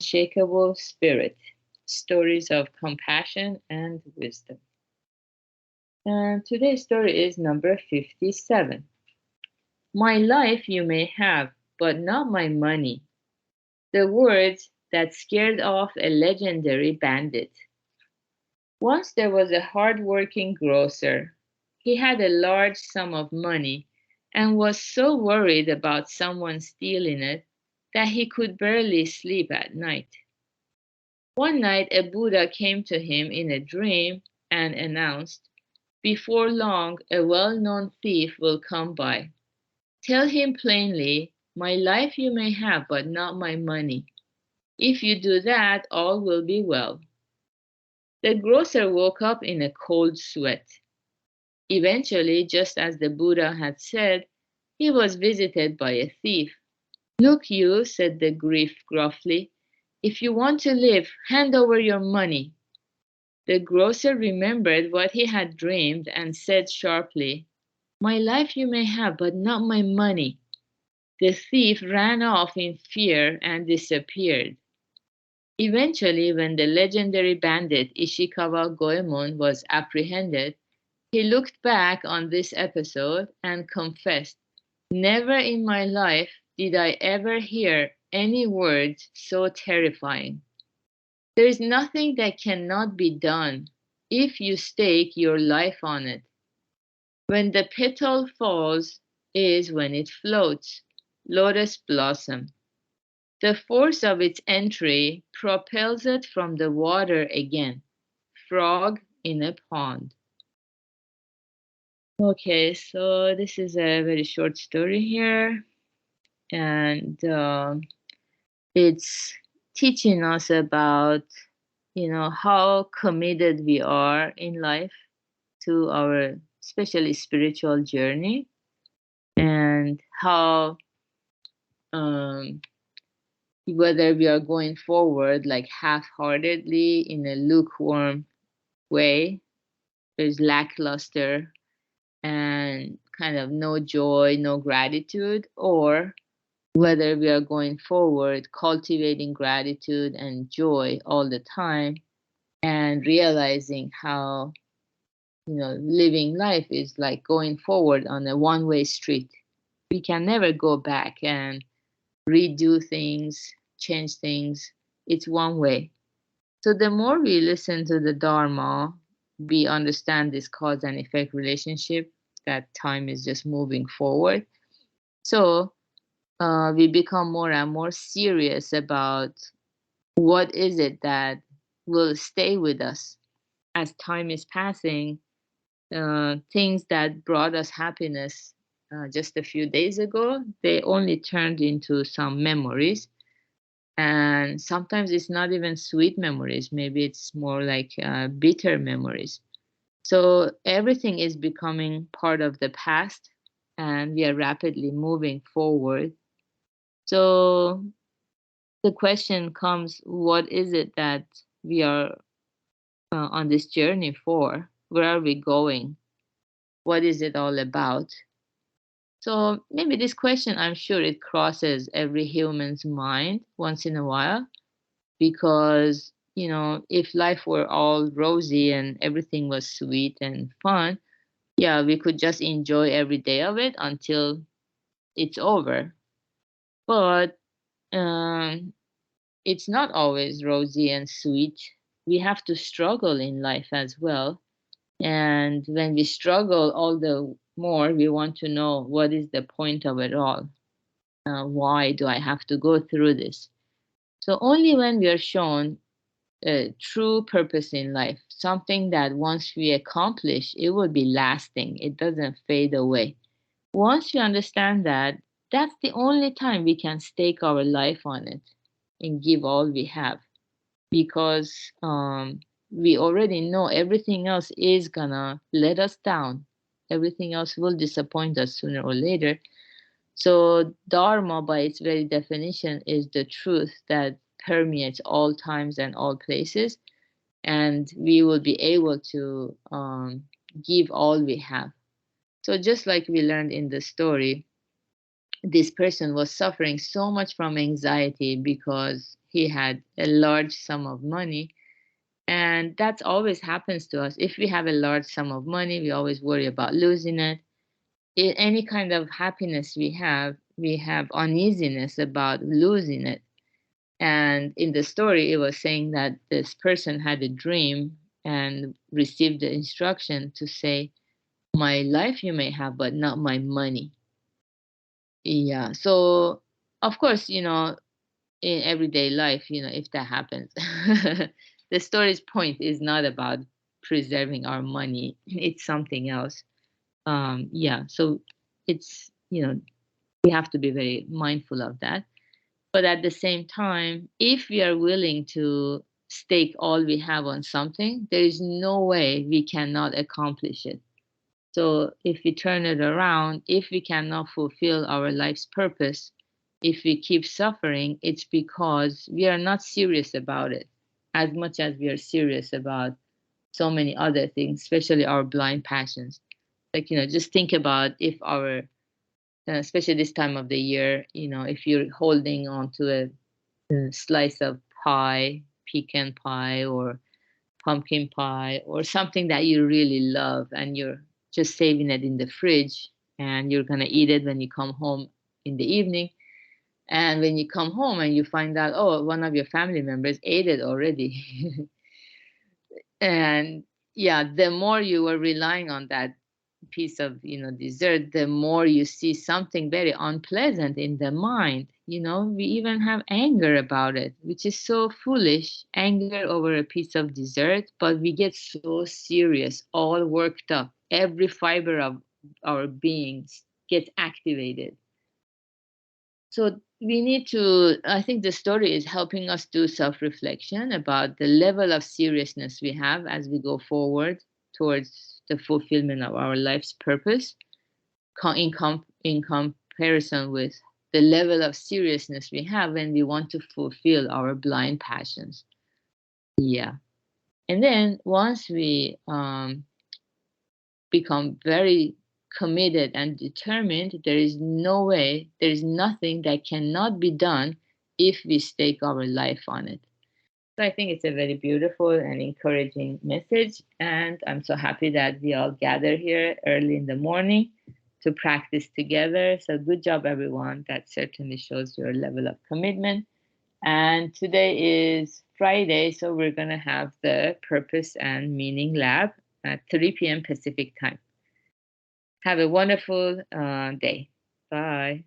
unshakable spirit, stories of compassion and wisdom. And today's story is number 57. My life you may have, but not my money. The words that scared off a legendary bandit. Once there was a hard-working grocer. He had a large sum of money and was so worried about someone stealing it that he could barely sleep at night. One night a Buddha came to him in a dream and announced, "Before long a well-known thief will come by. Tell him plainly, 'My life you may have, but not my money.' If you do that, all will be well." The grocer woke up in a cold sweat. Eventually, just as the Buddha had said, he was visited by a thief. "Look you," said the thief gruffly, "if you want to live, hand over your money." The grocer remembered what he had dreamed and said sharply, "My life you may have, but not my money." The thief ran off in fear and disappeared. Eventually, when the legendary bandit Ishikawa Goemon was apprehended, he looked back on this episode and confessed, "Never in my life did I ever hear any words so terrifying. There is nothing that cannot be done if you stake your life on it. When the petal falls is when it floats, lotus blossom. The force of its entry propels it from the water again, frog in a pond." Okay, so this is a very short story here, and it's teaching us about, how committed we are in life to our especially spiritual journey, and how whether we are going forward like half-heartedly in a lukewarm way, there's lackluster and kind of no joy, no gratitude, or whether we are going forward cultivating gratitude and joy all the time and realizing how living life is like going forward on a one-way street. We can never go back and redo things, change things. It's one way. So the more we listen to the Dharma, we understand this cause and effect relationship, that time is just moving forward. So we become more and more serious about what is it that will stay with us as time is passing. Things that brought us happiness just a few days ago, they only turned into some memories. And sometimes it's not even sweet memories. Maybe it's more like bitter memories. So everything is becoming part of the past, and we are rapidly moving forward. So the question comes, what is it that we are on this journey for? Where are we going? What is it all about? So maybe this question, I'm sure it crosses every human's mind once in a while, because, if life were all rosy and everything was sweet and fun, yeah, we could just enjoy every day of it until it's over. But it's not always rosy and sweet. We have to struggle in life as well. And when we struggle, all the more we want to know, what is the point of it all? Why do I have to go through this? So only when we are shown a true purpose in life, something that once we accomplish, it will be lasting. It doesn't fade away. Once we understand that, that's the only time we can stake our life on it and give all we have, because we already know everything else is gonna let us down. Everything else will disappoint us sooner or later. So Dharma, by its very definition, is the truth that permeates all times and all places, and we will be able to give all we have. So just like we learned in the story, this person was suffering so much from anxiety because he had a large sum of money. And that always happens to us. If we have a large sum of money, we always worry about losing it. In any kind of happiness we have uneasiness about losing it. And in the story, it was saying that this person had a dream and received the instruction to say, my life you may have, but not my money. Yeah. So, of course, in everyday life, if that happens, the story's point is not about preserving our money, it's something else. Yeah. So, it's, we have to be very mindful of that. But at the same time, if we are willing to stake all we have on something, there is no way we cannot accomplish it. So if we turn it around, if we cannot fulfill our life's purpose, if we keep suffering, it's because we are not serious about it as much as we are serious about so many other things, especially our blind passions. Like, just think about if our, especially this time of the year, if you're holding on to a slice of pie, pecan pie, or pumpkin pie, or something that you really love, and you're just saving it in the fridge, and you're going to eat it when you come home in the evening. And when you come home and you find out, oh, one of your family members ate it already. And yeah, the more you were relying on that piece of dessert, the more you see something very unpleasant in the mind. We even have anger about it, which is so foolish, anger over a piece of dessert, but we get so serious, all worked up, every fiber of our beings gets activated. So we need to, I think the story is helping us do self-reflection about the level of seriousness we have as we go forward towards the fulfillment of our life's purpose, in comparison with the level of seriousness we have when we want to fulfill our blind passions. Yeah. And then once we become very committed and determined, there is no way, there is nothing that cannot be done if we stake our life on it. So I think it's a very beautiful and encouraging message. And I'm so happy that we all gather here early in the morning to practice together. So good job, everyone. That certainly shows your level of commitment. And today is Friday, so we're going to have the Purpose and Meaning Lab at 3 p.m. Pacific time. Have a wonderful day. Bye.